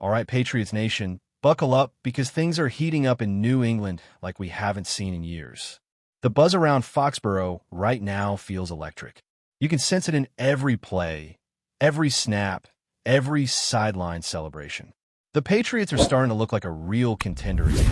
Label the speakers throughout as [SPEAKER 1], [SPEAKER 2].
[SPEAKER 1] All right, Patriots Nation, buckle up because things are heating up in New England like we haven't seen in years. The buzz around Foxborough right now feels electric. You can sense it in every play, every snap, every sideline celebration. The Patriots are starting to look like a real contender again,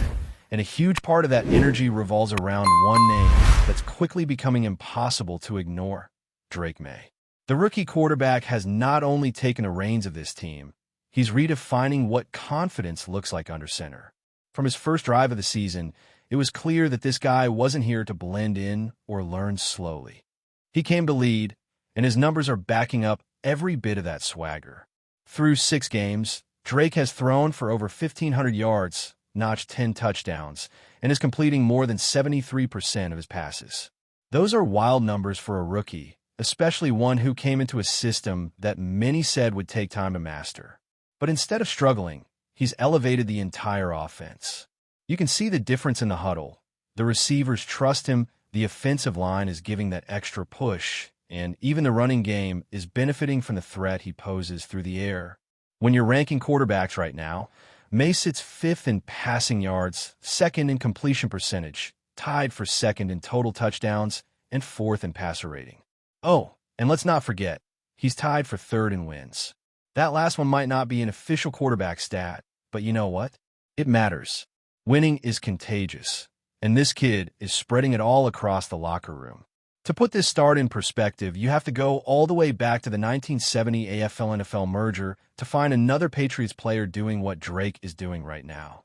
[SPEAKER 1] and a huge part of that energy revolves around one name that's quickly becoming impossible to ignore: Drake May. The rookie quarterback has not only taken the reins of this team, he's redefining what confidence looks like under center. From his first drive of the season, it was clear that this guy wasn't here to blend in or learn slowly. He came to lead, and his numbers are backing up every bit of that swagger. Through 6 games, Drake has thrown for over 1,500 yards, notched 10 touchdowns, and is completing more than 73% of his passes. Those are wild numbers for a rookie, especially one who came into a system that many said would take time to master. But instead of struggling, he's elevated the entire offense. You can see the difference in the huddle. The receivers trust him, the offensive line is giving that extra push, and even the running game is benefiting from the threat he poses through the air. When you're ranking quarterbacks right now, May sits 5th in passing yards, 2nd in completion percentage, tied for 2nd in total touchdowns, and 4th in passer rating. Oh, and let's not forget, he's tied for 3rd in wins. That last one might not be an official quarterback stat, but you know what? It matters. Winning is contagious, and this kid is spreading it all across the locker room. To put this start in perspective, you have to go all the way back to the 1970 AFL-NFL merger to find another Patriots player doing what Drake is doing right now.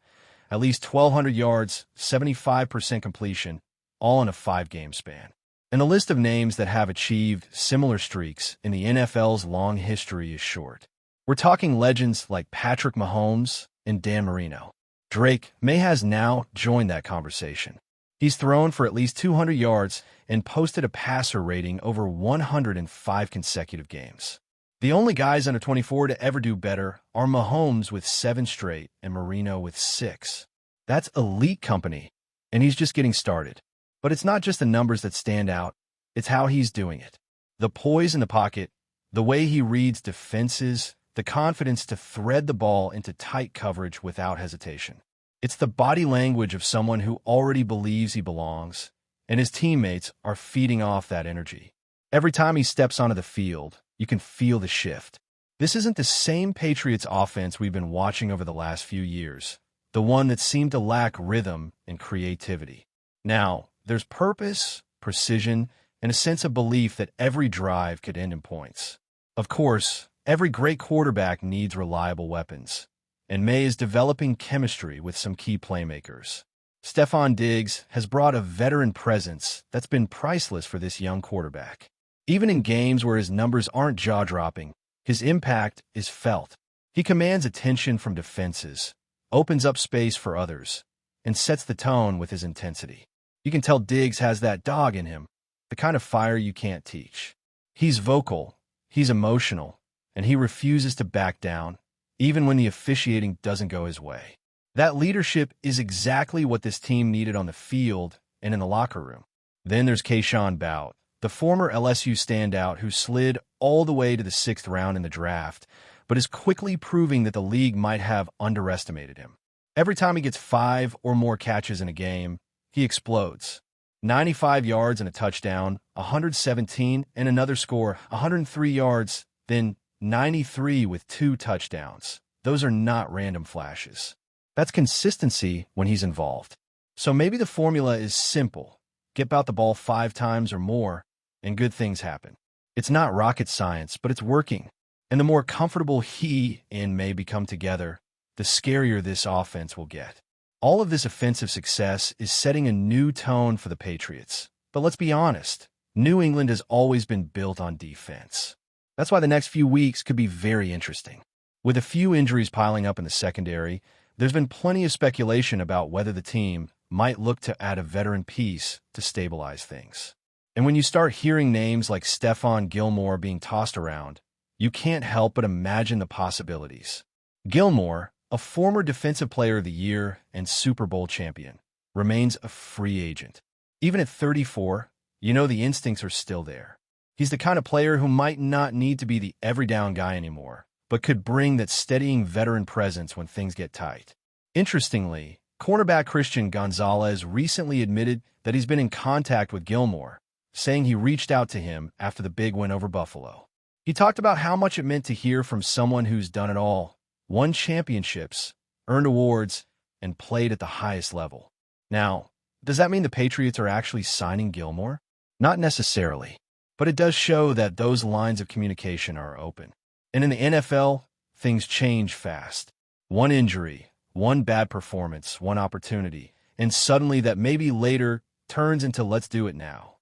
[SPEAKER 1] At least 1,200 yards, 75% completion, all in a 5-game span. And the list of names that have achieved similar streaks in the NFL's long history is short. We're talking legends like Patrick Mahomes and Dan Marino. Drake May has now joined that conversation. He's thrown for at least 200 yards and posted a passer rating over 105 consecutive games. The only guys under 24 to ever do better are Mahomes with 7 straight and Marino with 6. That's elite company, and he's just getting started. But it's not just the numbers that stand out, it's how he's doing it. The poise in the pocket, the way he reads defenses, the confidence to thread the ball into tight coverage without hesitation. It's the body language of someone who already believes he belongs, and his teammates are feeding off that energy. Every time he steps onto the field, you can feel the shift. This isn't the same Patriots offense we've been watching over the last few years, the one that seemed to lack rhythm and creativity. Now, there's purpose, precision, and a sense of belief that every drive could end in points. Of course, every great quarterback needs reliable weapons, and May is developing chemistry with some key playmakers. Stefon Diggs has brought a veteran presence that's been priceless for this young quarterback. Even in games where his numbers aren't jaw-dropping, his impact is felt. He commands attention from defenses, opens up space for others, and sets the tone with his intensity. You can tell Diggs has that dog in him, the kind of fire you can't teach. He's vocal, he's emotional, and he refuses to back down, even when the officiating doesn't go his way. That leadership is exactly what this team needed on the field and in the locker room. Then there's Kayshon Boutte, the former LSU standout who slid all the way to the 6th round in the draft, but is quickly proving that the league might have underestimated him. Every time he gets 5 or more catches in a game, he explodes. 95 yards and a touchdown, 117 and another score, 103 yards, then 93 with 2 touchdowns. Those are not random flashes. That's consistency when he's involved. So maybe the formula is simple. Get about the ball 5 times or more, and good things happen. It's not rocket science, but it's working. And the more comfortable he and May become together, the scarier this offense will get. All of this offensive success is setting a new tone for the Patriots. But let's be honest, New England has always been built on defense. That's why the next few weeks could be very interesting. With a few injuries piling up in the secondary, there's been plenty of speculation about whether the team might look to add a veteran piece to stabilize things. And when you start hearing names like Stephon Gilmore being tossed around, you can't help but imagine the possibilities. Gilmore, a former Defensive Player of the Year and Super Bowl champion, remains a free agent. Even at 34, you know the instincts are still there. He's the kind of player who might not need to be the every down guy anymore, but could bring that steadying veteran presence when things get tight. Interestingly, cornerback Christian Gonzalez recently admitted that he's been in contact with Gilmore, saying he reached out to him after the big win over Buffalo. He talked about how much it meant to hear from someone who's done it all, won championships, earned awards, and played at the highest level. Now, does that mean the Patriots are actually signing Gilmore? Not necessarily, but it does show that those lines of communication are open. And in the NFL, things change fast. One injury, one bad performance, one opportunity, and suddenly that maybe later turns into let's do it now.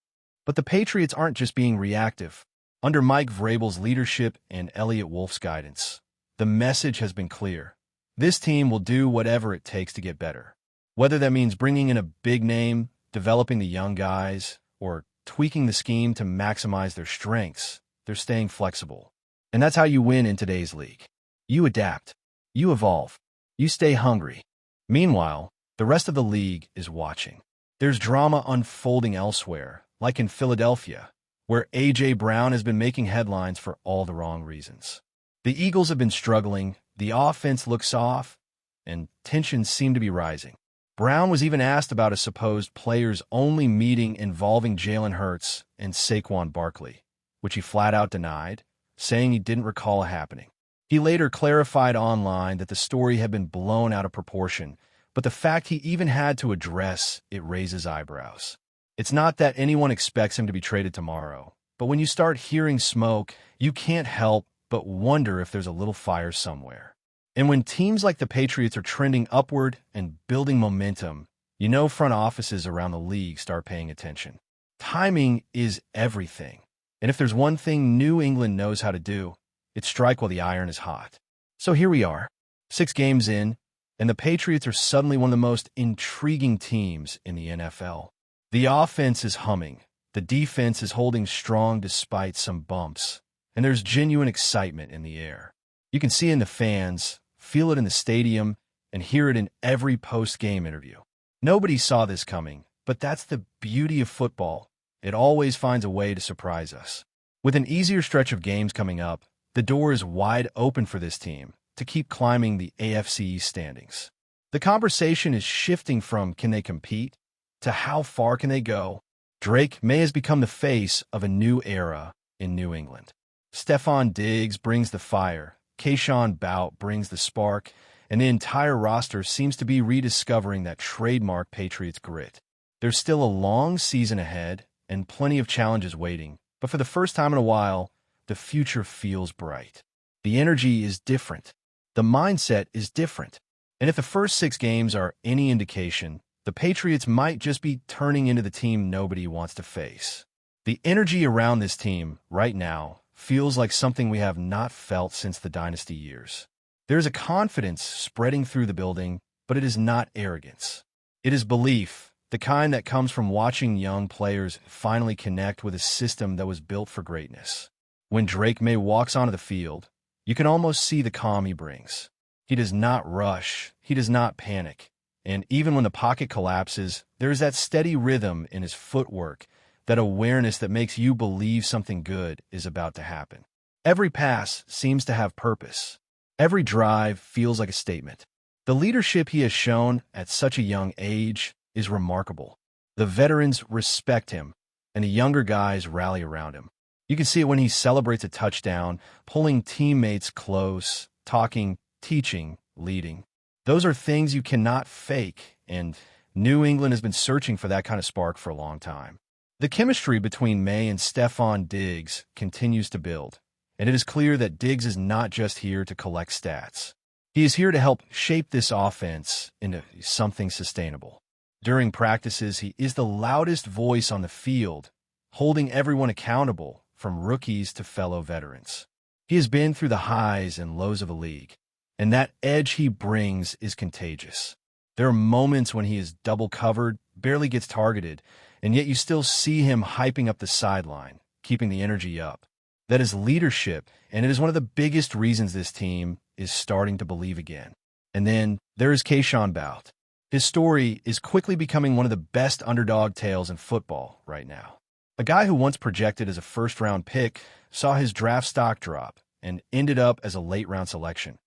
[SPEAKER 1] But the Patriots aren't just being reactive. Under Mike Vrabel's leadership and Elliott Wolf's guidance, the message has been clear. This team will do whatever it takes to get better. Whether that means bringing in a big name, developing the young guys, or tweaking the scheme to maximize their strengths, they're staying flexible. And that's how you win in today's league. You adapt. You evolve. You stay hungry. Meanwhile, the rest of the league is watching. There's drama unfolding elsewhere, like in Philadelphia, where A.J. Brown has been making headlines for all the wrong reasons. The Eagles have been struggling, the offense looks off, and tensions seem to be rising. Brown was even asked about a supposed players-only meeting involving Jalen Hurts and Saquon Barkley, which he flat-out denied, saying he didn't recall it happening. He later clarified online that the story had been blown out of proportion, but the fact he even had to address it raises eyebrows. It's not that anyone expects him to be traded tomorrow, but when you start hearing smoke, you can't help but wonder if there's a little fire somewhere. And when teams like the Patriots are trending upward and building momentum, you know front offices around the league start paying attention. Timing is everything. And if there's one thing New England knows how to do, it's strike while the iron is hot. So here we are, 6 games in, and the Patriots are suddenly one of the most intriguing teams in the NFL. The offense is humming, the defense is holding strong despite some bumps, and there's genuine excitement in the air. You can see it in the fans, feel it in the stadium, and hear it in every post-game interview. Nobody saw this coming, but that's the beauty of football. It always finds a way to surprise us. With an easier stretch of games coming up, the door is wide open for this team to keep climbing the AFC standings. The conversation is shifting from can they compete to how far can they go. Drake May has become the face of a new era in New England. Stefon Diggs brings the fire, Keyshawn Bout brings the spark, and the entire roster seems to be rediscovering that trademark Patriots grit. There's still a long season ahead and plenty of challenges waiting, but for the first time in a while, the future feels bright. The energy is different. The mindset is different. And if the first 6 games are any indication, the Patriots might just be turning into the team nobody wants to face. The energy around this team right now feels like something we have not felt since the dynasty years. There's a confidence spreading through the building, but it is not arrogance. It is belief, the kind that comes from watching young players finally connect with a system that was built for greatness. When Drake May walks onto the field, you can almost see the calm he brings. He does not rush, he does not panic, and even when the pocket collapses, there is that steady rhythm in his footwork, that awareness that makes you believe something good is about to happen. Every pass seems to have purpose. Every drive feels like a statement. The leadership he has shown at such a young age is remarkable. The veterans respect him, and the younger guys rally around him. You can see it when he celebrates a touchdown, pulling teammates close, talking, teaching, leading. Those are things you cannot fake, and New England has been searching for that kind of spark for a long time. The chemistry between May and Stefon Diggs continues to build, and it is clear that Diggs is not just here to collect stats. He is here to help shape this offense into something sustainable. During practices, he is the loudest voice on the field, holding everyone accountable, from rookies to fellow veterans. He has been through the highs and lows of a league, and that edge he brings is contagious. There are moments when he is double covered, barely gets targeted, and yet you still see him hyping up the sideline, keeping the energy up. That is leadership, and it is one of the biggest reasons this team is starting to believe again. And then there is Keyshawn Bout. His story is quickly becoming one of the best underdog tales in football right now. A guy who once projected as a first-round pick saw his draft stock drop, and ended up as a late-round selection.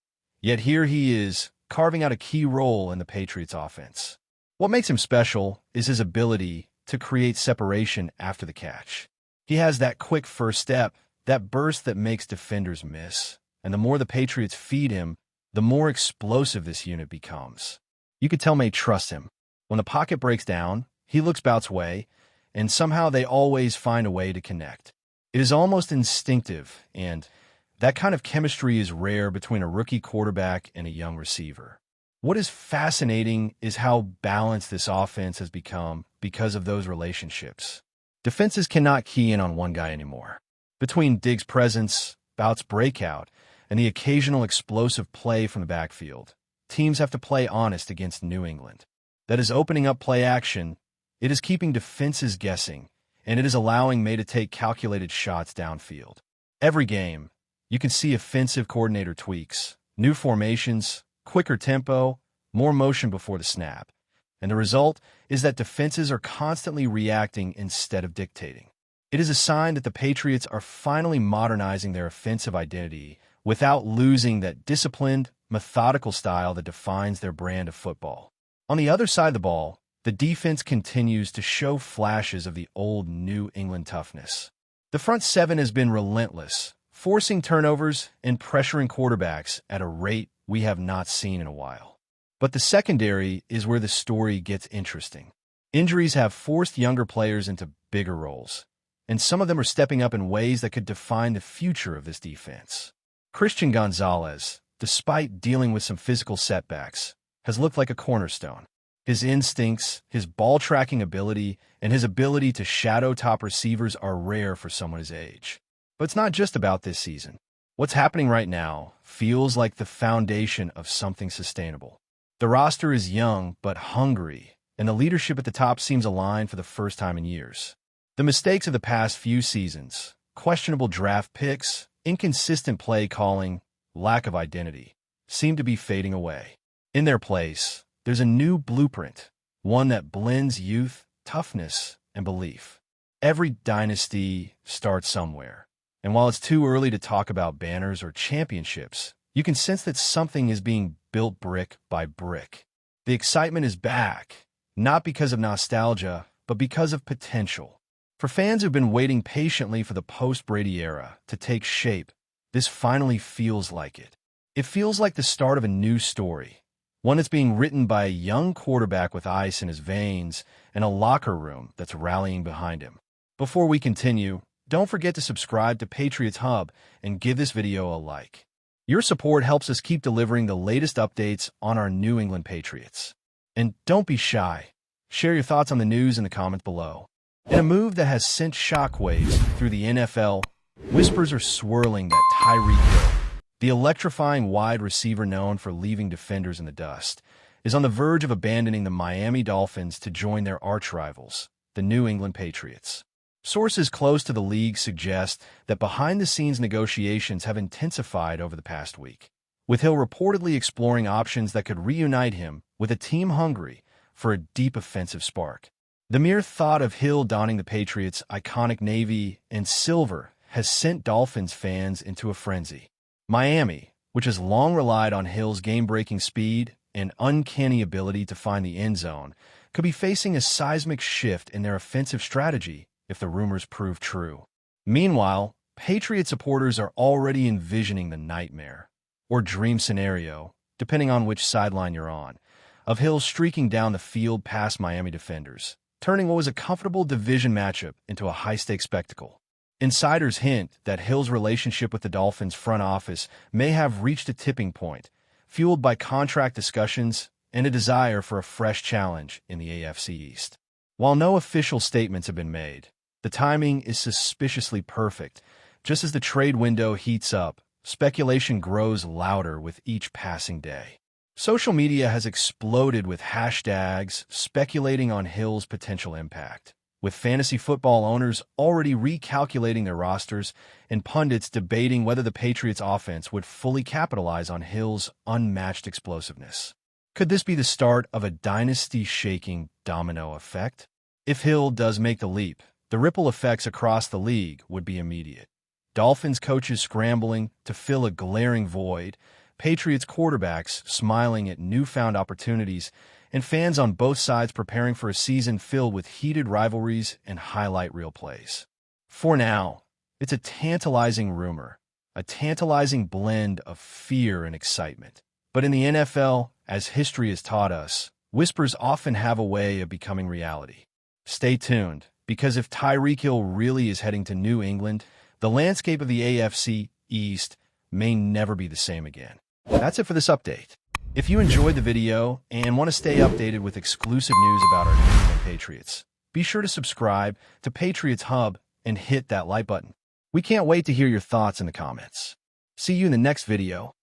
[SPEAKER 1] Yet here he is, carving out a key role in the Patriots offense. What makes him special is his ability to create separation after the catch. He has that quick first step, that burst that makes defenders miss. And the more the Patriots feed him, the more explosive this unit becomes. You could tell May trusts him. When the pocket breaks down, he looks Bout's way, and somehow they always find a way to connect. It is almost instinctive, and that kind of chemistry is rare between a rookie quarterback and a young receiver. What is fascinating is how balanced this offense has become because of those relationships. Defenses cannot key in on one guy anymore. Between Diggs' presence, Bout's breakout, and the occasional explosive play from the backfield, teams have to play honest against New England. That is opening up play action, it is keeping defenses guessing, and it is allowing May to take calculated shots downfield. Every game, you can see offensive coordinator tweaks, new formations, quicker tempo, more motion before the snap. And the result is that defenses are constantly reacting instead of dictating. It is a sign that the Patriots are finally modernizing their offensive identity without losing that disciplined, methodical style that defines their brand of football. On the other side of the ball, the defense continues to show flashes of the old New England toughness. The front seven has been relentless, forcing turnovers and pressuring quarterbacks at a rate we have not seen in a while. But the secondary is where the story gets interesting. Injuries have forced younger players into bigger roles, and some of them are stepping up in ways that could define the future of this defense. Christian Gonzalez, despite dealing with some physical setbacks, has looked like a cornerstone. His instincts, his ball-tracking ability, and his ability to shadow top receivers are rare for someone his age. But it's not just about this season. What's happening right now feels like the foundation of something sustainable. The roster is young but hungry, and the leadership at the top seems aligned for the first time in years. The mistakes of the past few seasons, questionable draft picks, inconsistent play calling, lack of identity, seem to be fading away. In their place, there's a new blueprint, one that blends youth, toughness, and belief. Every dynasty starts somewhere, and while it's too early to talk about banners or championships, you can sense that something is being built brick by brick. The excitement is back, not because of nostalgia, but because of potential. For fans who've been waiting patiently for the post-Brady era to take shape, this finally feels like it. It feels like the start of a new story, one that's being written by a young quarterback with ice in his veins and a locker room that's rallying behind him. Before we continue, don't forget to subscribe to Patriots Hub and give this video a like. Your support helps us keep delivering the latest updates on our New England Patriots. And don't be shy. Share your thoughts on the news in the comments below. In a move that has sent shockwaves through the NFL, whispers are swirling that Tyreek Hill, the electrifying wide receiver known for leaving defenders in the dust, is on the verge of abandoning the Miami Dolphins to join their arch-rivals, the New England Patriots. Sources close to the league suggest that behind-the-scenes negotiations have intensified over the past week, with Hill reportedly exploring options that could reunite him with a team hungry for a deep offensive spark. The mere thought of Hill donning the Patriots' iconic navy and silver has sent Dolphins fans into a frenzy. Miami, which has long relied on Hill's game-breaking speed and uncanny ability to find the end zone, could be facing a seismic shift in their offensive strategy if the rumors prove true. Meanwhile, Patriot supporters are already envisioning the nightmare, or dream scenario, depending on which sideline you're on, of Hill streaking down the field past Miami defenders, turning what was a comfortable division matchup into a high-stakes spectacle. Insiders hint that Hill's relationship with the Dolphins front office may have reached a tipping point, fueled by contract discussions and a desire for a fresh challenge in the AFC East. While no official statements have been made, the timing is suspiciously perfect. Just as the trade window heats up, speculation grows louder with each passing day. Social media has exploded with hashtags speculating on Hill's potential impact, with fantasy football owners already recalculating their rosters and pundits debating whether the Patriots' offense would fully capitalize on Hill's unmatched explosiveness. Could this be the start of a dynasty-shaking domino effect? If Hill does make the leap, the ripple effects across the league would be immediate. Dolphins coaches scrambling to fill a glaring void, Patriots quarterbacks smiling at newfound opportunities, and fans on both sides preparing for a season filled with heated rivalries and highlight reel plays. For now, it's a tantalizing rumor, a tantalizing blend of fear and excitement. But in the NFL, as history has taught us, whispers often have a way of becoming reality. Stay tuned, because if Tyreek Hill really is heading to New England, the landscape of the AFC East may never be the same again. That's it for this update. If you enjoyed the video and want to stay updated with exclusive news about our New England Patriots, be sure to subscribe to Patriots Hub and hit that like button. We can't wait to hear your thoughts in the comments. See you in the next video.